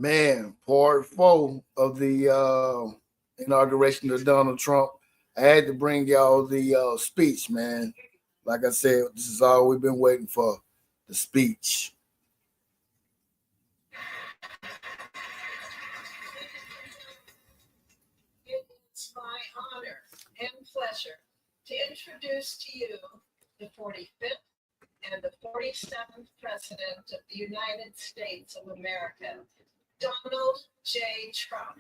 Man, part four of the inauguration of Donald Trump. I had to bring y'all the speech, man. Like I said, this is all we've been waiting for, the speech. It's my honor and pleasure to introduce to you the 45th and the 47th President of the United States of America, Donald J. Trump.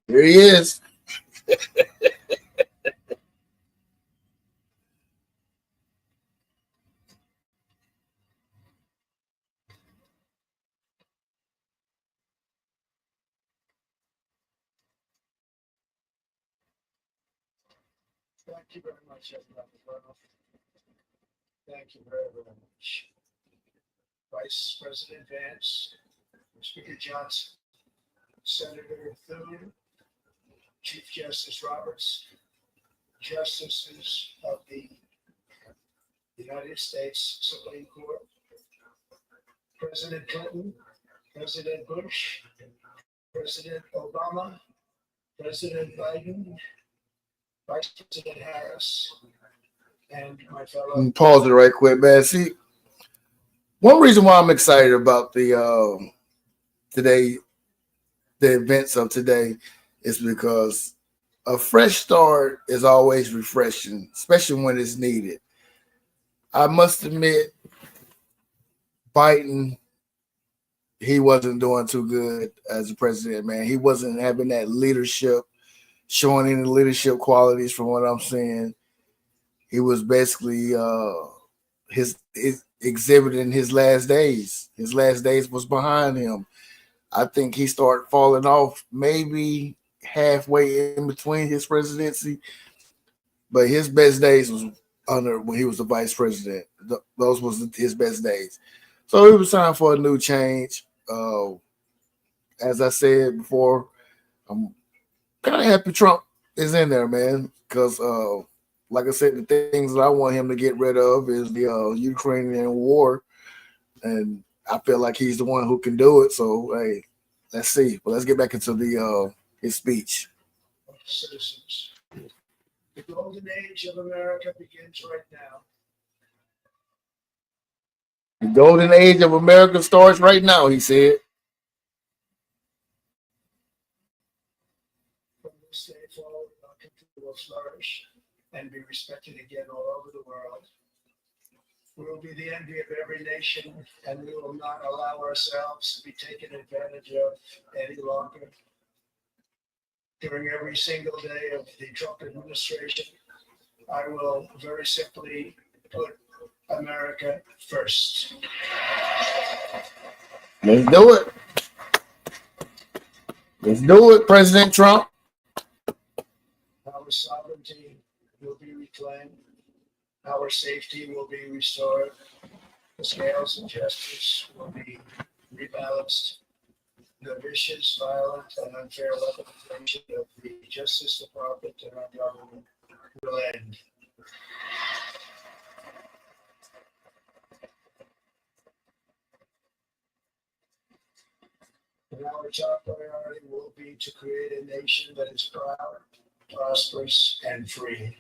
Here he is. Thank you very much, everyone. Thank you very, very much. Vice President Vance, Speaker Johnson, Senator Thune, Chief Justice Roberts, Justices of the United States Supreme Court, President Clinton, President Bush, President Obama, President Biden, Vice President Harris, and my fellow. Pause it right quick, man. See, one reason why I'm excited about today, the events of today, is because a fresh start is always refreshing, especially when it's needed. I must admit, Biden, he wasn't doing too good as a president, man. He wasn't having that leadership, showing any leadership qualities from what I'm seeing. He was basically his exhibiting his last days. His last days was behind him. I think he started falling off maybe halfway in between his presidency, but his best days was under when he was the vice president. Those was his best days. So it was time for a new change. As I said before, I'm kind of happy Trump is in there, man, because like I said, the things that I want him to get rid of is the Ukrainian war, and I feel like he's the one who can do it. So hey, let's see. But let's get back into the his speech. Citizens, the golden age of America begins right now. The golden age of America starts right now, he said. From this day forward, our country will flourish and be respected again all over the world. We will be the envy of every nation, and we will not allow ourselves to be taken advantage of any longer. During every single day of the Trump administration, I will very simply put America first. Let's do it. Let's do it, President Trump. Our sovereignty will be reclaimed. Our safety will be restored. The scales of justice will be rebalanced. The vicious, violent, and unfair weaponization of the Justice Department and our government will end. And our top priority will be to create a nation that is proud, prosperous, and free.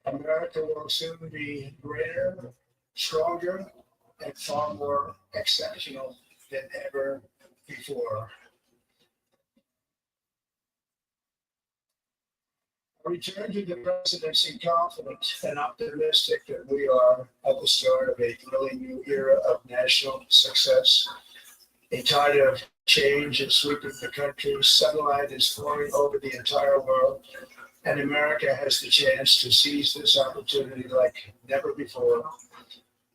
America will soon be greater, stronger, and far more exceptional than ever before. I return to the presidency confident and optimistic that we are at the start of a really new era of national success. A tide of change is sweeping the country. Sunlight is flowing over the entire world, and America has the chance to seize this opportunity like never before.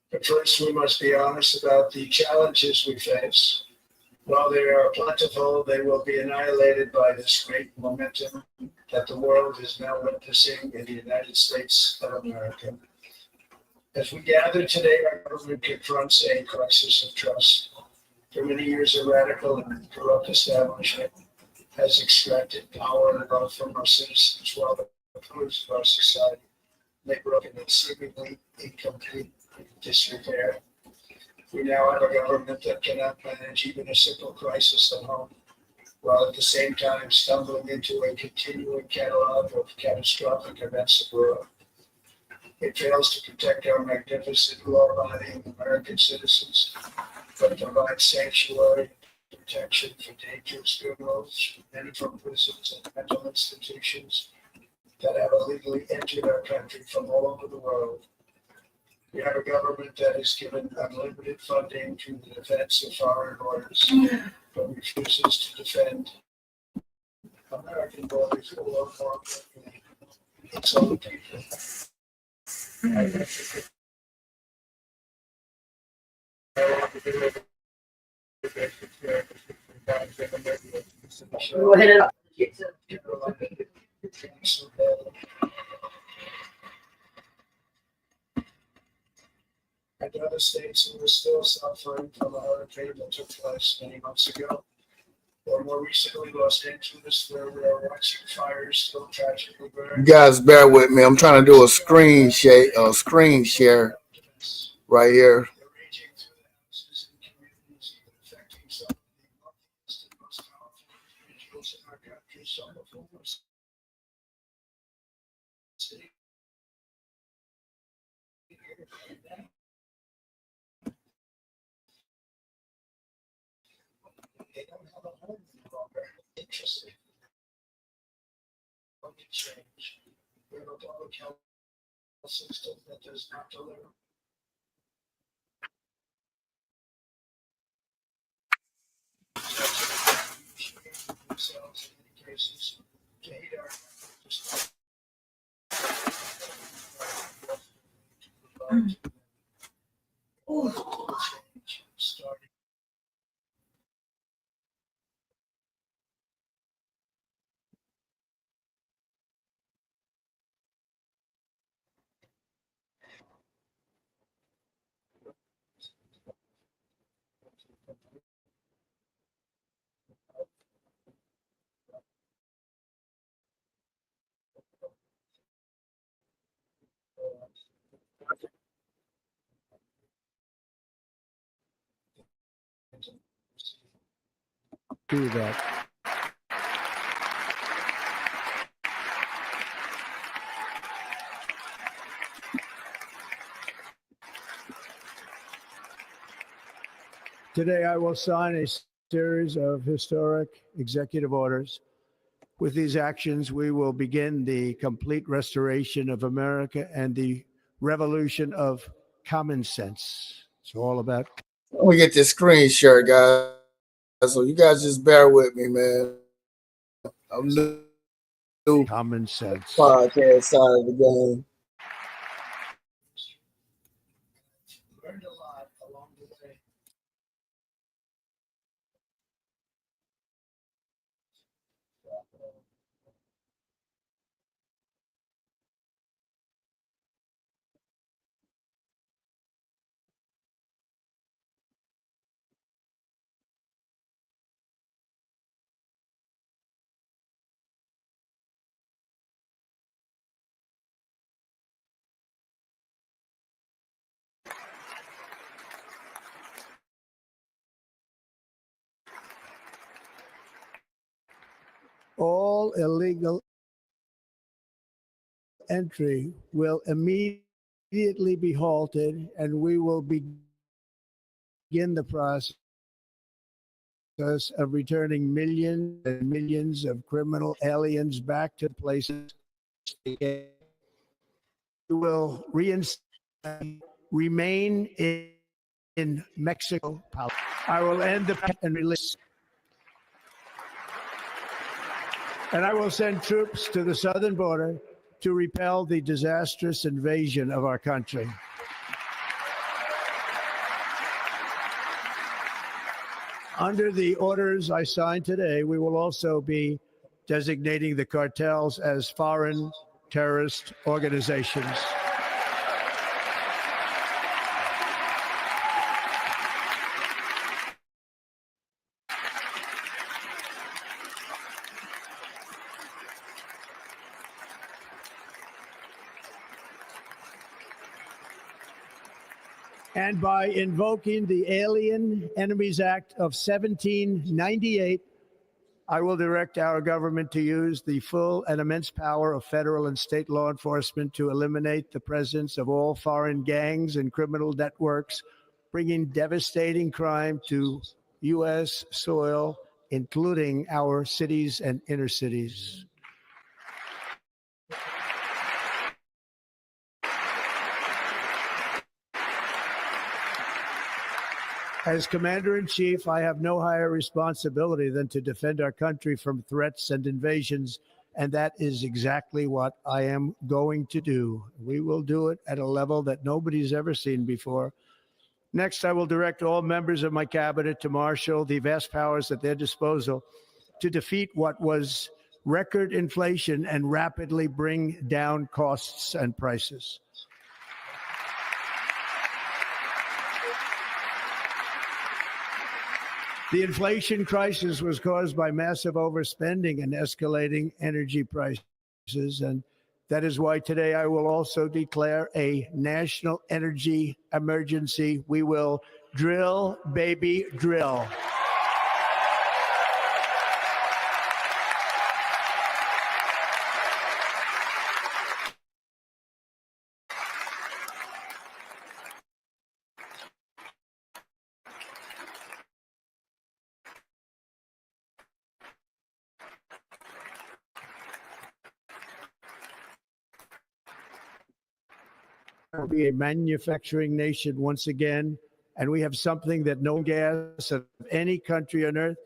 But first, we must be honest about the challenges we face. While they are plentiful, they will be annihilated by this great momentum that the world is now witnessing in the United States of America. As we gather today, our government confronts a crisis of trust. For many years, a radical and corrupt establishment has extracted power and wealth from our citizens while the pillars of our society lay broken and seemingly incomplete disrepair. We now have a government that cannot manage even a simple crisis at home, while at the same time stumbling into a continuing catalog of catastrophic events abroad. It fails to protect our magnificent law-abiding American citizens, but provides sanctuary and protection for dangerous criminals, many from prisons and mental institutions that have illegally entered our country from all over the world. We have a government that has given unlimited funding to the defense of foreign borders, but refuses to defend American borders or more importantly, its own people. Go ahead and And other states who are still suffering from a hurricane that took place many months ago, or more recently Los Angeles, where we are watching fires still tragically burn. You guys bear with me. I'm trying to do a screen share right here. They're raging through the houses and communities, even affecting some of the wealthiest and most powerful individuals in our country, some of whom are sitting here right now. They don't have a home any longer. Interesting. What can change? We have a public health system that does not deliver. Themselves in many cases to aid our just change starting. Do that. Today, I will sign a series of historic executive orders. With these actions, we will begin the complete restoration of America and the revolution of common sense. It's all about Let me get this screen share, guys. So you guys just bear with me, man. I'm new common sense. podcast side of the game. Learned a lot along the way. All illegal entry will immediately be halted, and we will begin the process of returning millions and millions of criminal aliens back to places they came. We will remain in Mexico. I will end the and release. And I will send troops to the southern border to repel the disastrous invasion of our country. Under the orders I signed today, we will also be designating the cartels as foreign terrorist organizations. and by invoking the Alien Enemies Act of 1798, I will direct our government to use the full and immense power of federal and state law enforcement to eliminate the presence of all foreign gangs and criminal networks, bringing devastating crime to U.S. soil, including our cities and inner cities. As Commander-in-Chief, I have no higher responsibility than to defend our country from threats and invasions, and that is exactly what I am going to do. We will do it at a level that nobody's ever seen before. Next, I will direct all members of my cabinet to marshal the vast powers at their disposal to defeat what was record inflation and rapidly bring down costs and prices. The inflation crisis was caused by massive overspending and escalating energy prices, and that is why today I will also declare a national energy emergency. We will drill, baby, drill. We'll be a manufacturing nation once again, and we have something that no gas of any country on earth,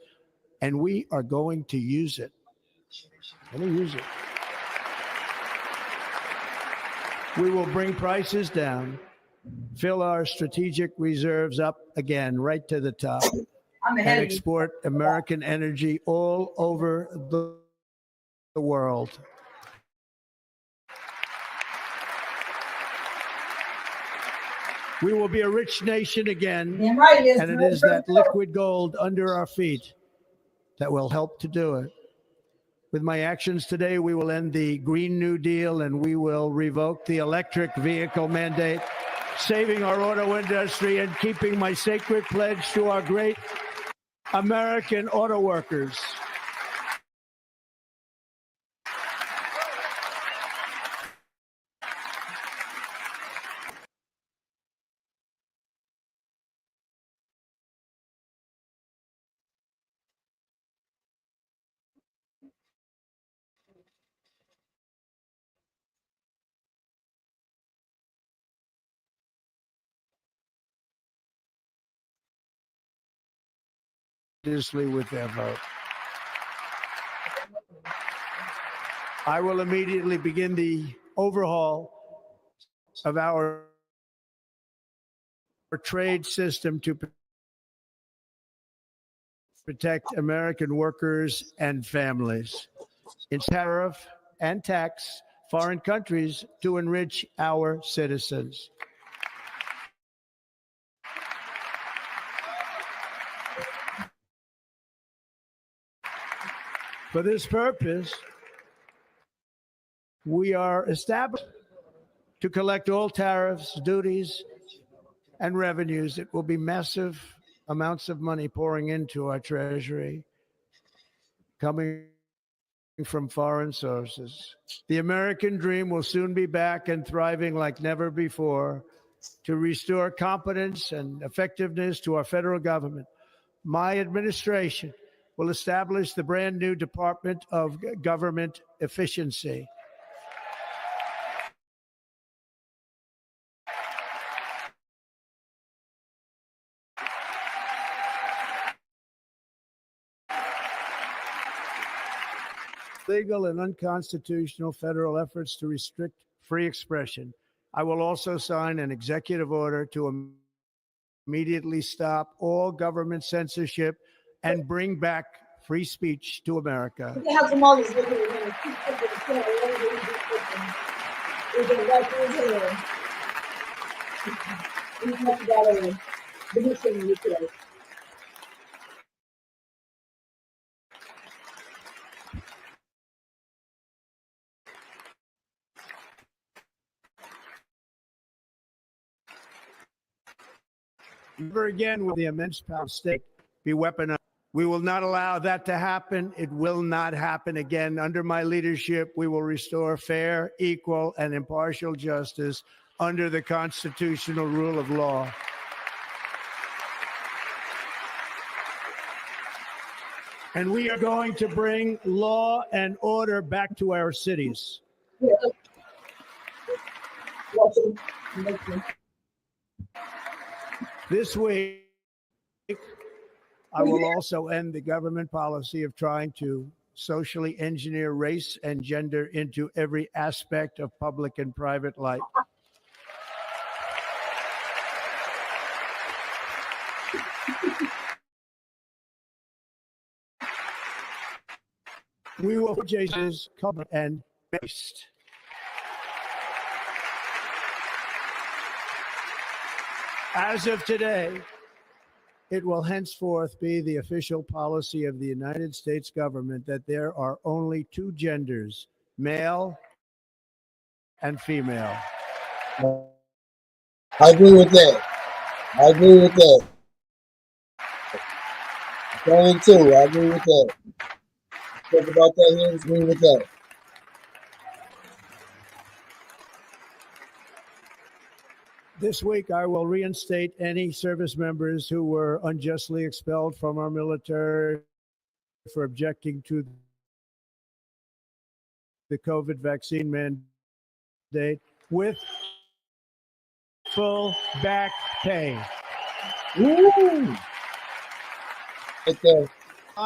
and we are going to use it. We will bring prices down, fill our strategic reserves up again, right to the top, and export American energy all over the world. We will be a rich nation again, and it is that liquid gold under our feet that will help to do it. With my actions today, we will end the Green New Deal and we will revoke the electric vehicle mandate, saving our auto industry and keeping my sacred pledge to our great American auto workers. With their vote. I will immediately begin the overhaul of our trade system to protect American workers and families. It's tariff and tax foreign countries to enrich our citizens. For this purpose, we are established to collect all tariffs, duties, and revenues. It will be massive amounts of money pouring into our treasury, coming from foreign sources. The American dream will soon be back and thriving like never before to restore competence and effectiveness to our federal government. My administration will establish the brand new Department of Government Efficiency. Legal and unconstitutional federal efforts to restrict free expression. I will also sign an executive order to immediately stop all government censorship and bring back free speech to America. Never again will the immense power of state be weaponized. We will not allow that to happen. It will not happen again. Under my leadership, we will restore fair, equal, and impartial justice under the constitutional rule of law. And we are going to bring law and order back to our cities. This week, I will also end the government policy of trying to socially engineer race and gender into every aspect of public and private life. We will put Jesus covered and based. As of today, it will henceforth be the official policy of the United States government that there are only two genders, male and female. I agree with that. I agree with that. Only two. I agree with that. Talk about that here. Agree with that. This week, I will reinstate any service members who were unjustly expelled from our military for objecting to the COVID vaccine mandate with full back pay. Woo! Right there.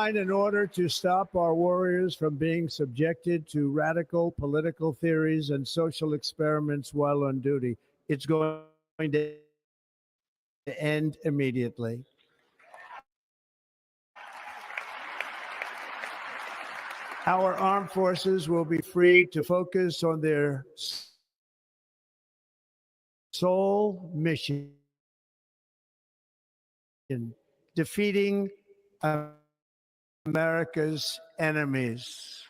In order to stop our warriors from being subjected to radical political theories and social experiments while on duty. It's going to end immediately. Our armed forces will be free to focus on their sole mission, defeating America's enemies.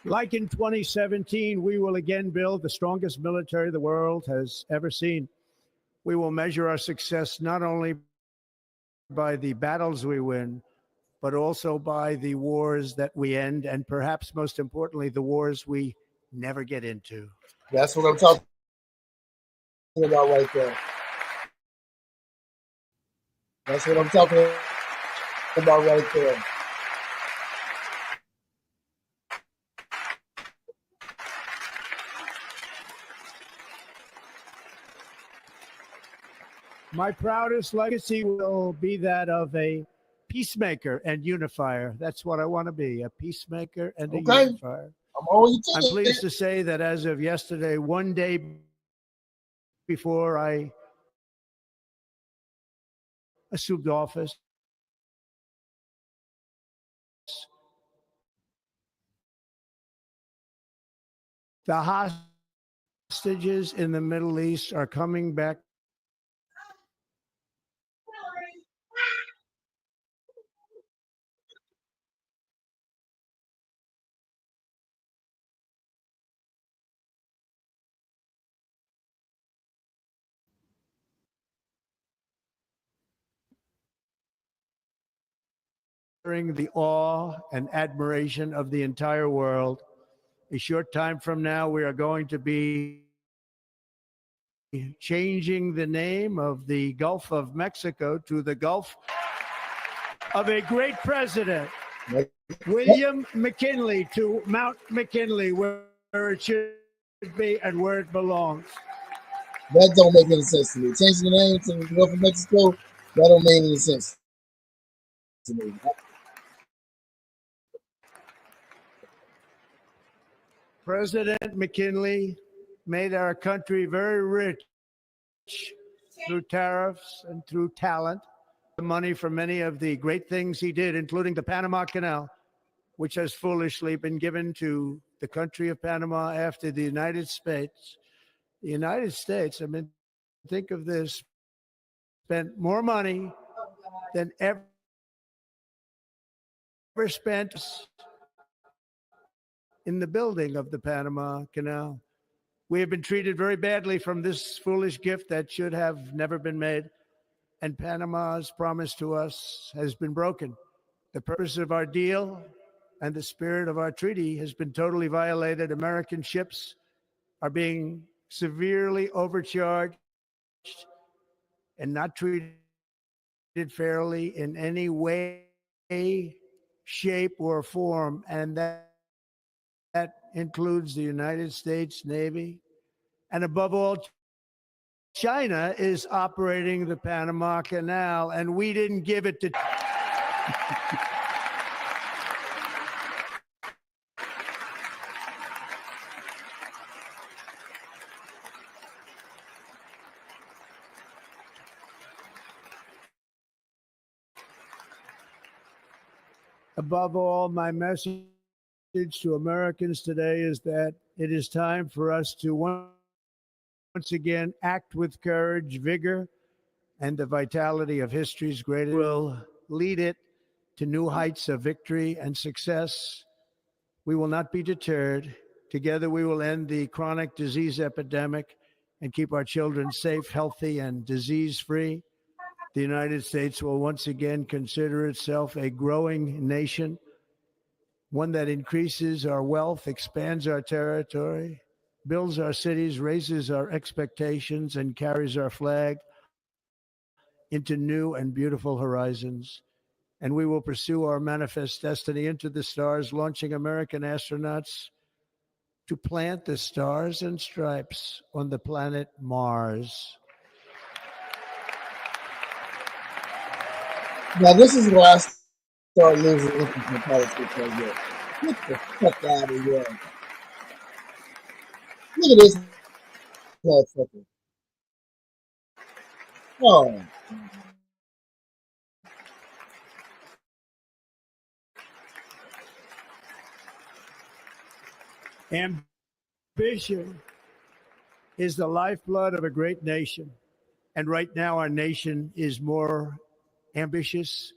Like in 2017, we will again build the strongest military the world has ever seen. We will measure our success not only by the battles we win, but also by the wars that we end, and perhaps most importantly, the wars we never get into. That's what I'm talking about right there. That's what I'm talking about right there. My proudest legacy will be that of a peacemaker and unifier. That's what I want to be, a peacemaker and a unifier. I'm pleased to say that as of yesterday, one day before I assumed office, the hostages in the Middle East are coming back the awe and admiration of the entire world. A short time from now, we are going to be changing the name of the Gulf of Mexico to the Gulf of a great president, William McKinley, to Mount McKinley, where it should be and where it belongs. That don't make any sense to me. Changing the name to the Gulf of Mexico, that don't make any sense to me. President McKinley made our country very rich through tariffs and through talent. The money for many of the great things he did, including the Panama Canal, which has foolishly been given to the country of Panama after the United States. The United States, I mean, think of this. spent more money than ever spent in the building of the Panama Canal. We have been treated very badly from this foolish gift that should have never been made, and Panama's promise to us has been broken. The purpose of our deal and the spirit of our treaty has been totally violated. American ships are being severely overcharged and not treated fairly in any way, shape, or form, and that includes the United States Navy. And above all, China is operating the Panama Canal, and we didn't give it to. Above all, my message to Americans today is that it is time for us to once again act with courage, vigor, and the vitality of history's greatest. Will lead it to new heights of victory and success. We will not be deterred. Together, we will end the chronic disease epidemic and keep our children safe, healthy, and disease-free. The United States will once again consider itself a growing nation, one that increases our wealth, expands our territory, builds our cities, raises our expectations, and carries our flag into new and beautiful horizons. And we will pursue our manifest destiny into the stars, launching American astronauts to plant the stars and stripes on the planet Mars. Now this is where I start losing interest in politics right here. Get the fuck out of here. Look at this motherfucker. Oh. Ambition is the lifeblood of a great nation. And right now, our nation is more ambitious.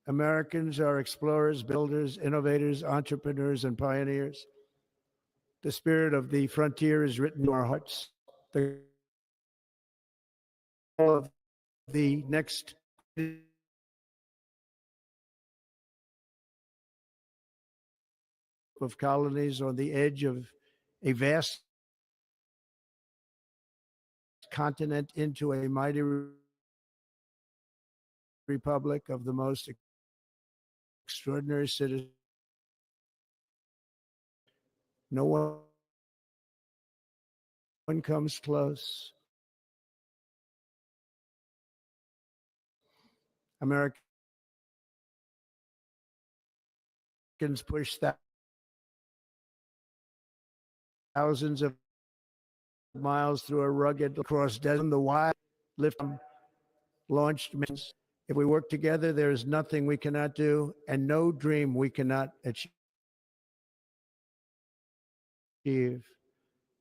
Americans are explorers, builders, innovators, entrepreneurs, and pioneers. The spirit of the frontier is written in our hearts. The of the next of colonies on the edge of a vast continent into a mighty republic of the most extraordinary citizens. No one comes close. Americans push thousands of miles through a rugged across desert. The wild lift launched missions. If we work together, there is nothing we cannot do and no dream we cannot achieve.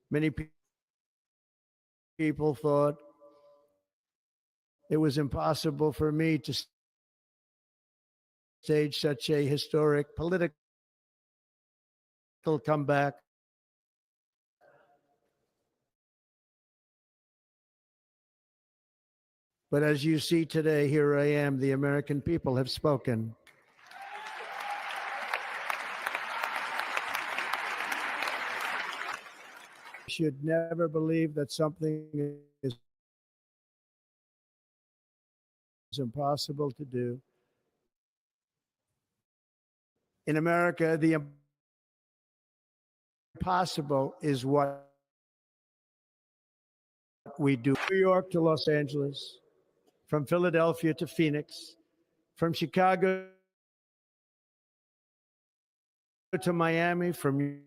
Many people thought it was impossible for me to stage such a historic political comeback. But as you see today, here I am. The American people have spoken. You should never believe that something is impossible to do. In America, the impossible is what we do. New York to Los Angeles, from Philadelphia to Phoenix, from Chicago to Miami, from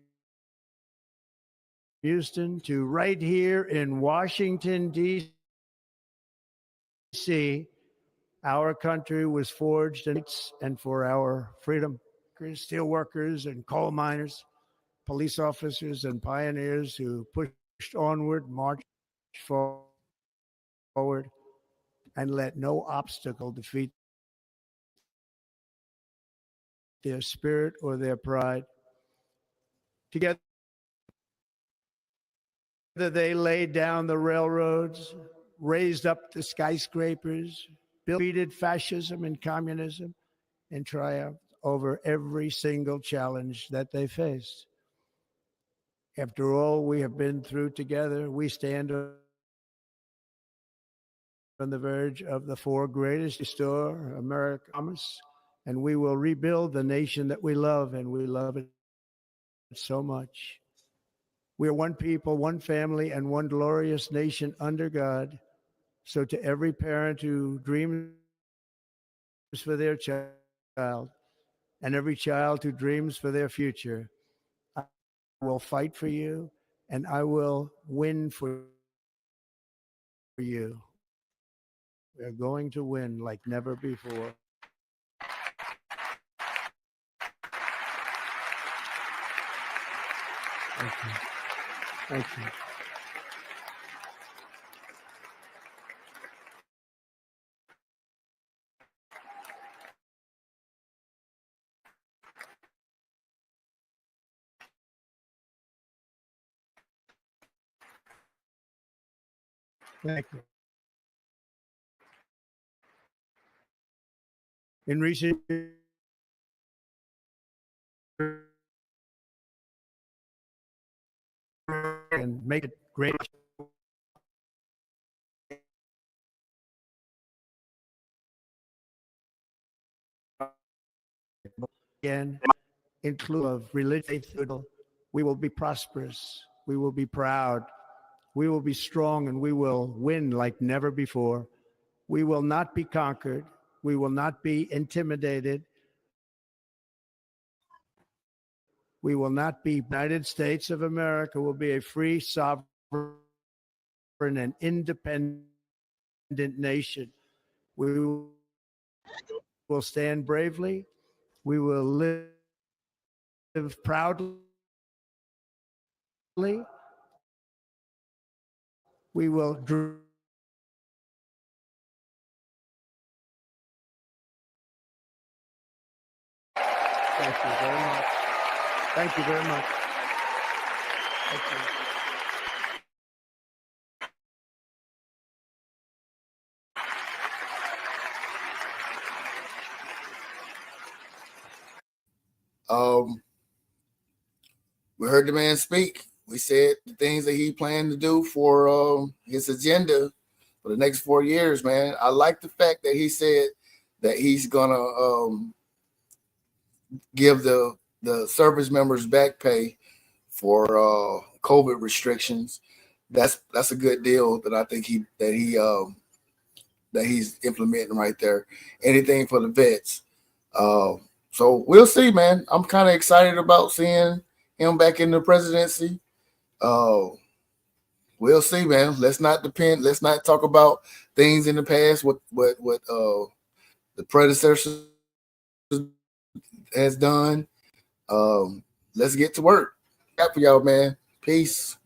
Houston to right here in Washington, D.C., our country was forged and for our freedom. Steel workers and coal miners, police officers and pioneers who pushed onward, marched forward, and let no obstacle defeat their spirit or their pride. Together, they laid down the railroads, raised up the skyscrapers, defeated fascism and communism, and triumphed over every single challenge that they faced. After all we have been through together, we stand on the verge of the four greatest restore American promise, and we will rebuild the nation that we love, and we love it so much. We are one people, one family, and one glorious nation under God. So to every parent who dreams for their child and every child who dreams for their future, I will fight for you and I will win for you. We're going to win like never before. Thank you. Thank you. Thank you. In recent years, and make it great again, include of religious faith. We will be prosperous. We will be proud. We will be strong, and we will win like never before. We will not be conquered. We will not be intimidated. We will not be. United States of America will be a free, sovereign, and independent nation. We will stand bravely. We will live proudly. We will dream. Thank you very much. Thank you very much. Thank you. We heard the man speak. We said the things that he planned to do for his agenda for the next 4 years, man. I like the fact that he said that he's gonna give the service members back pay for COVID restrictions. That's a good deal that I think he's implementing right there. Anything for the vets. So we'll see, man. I'm kind of excited about seeing him back in the presidency. We'll see, man. Let's not talk about things in the past. What the predecessor has done. Let's get to work. Got for y'all, man. Peace.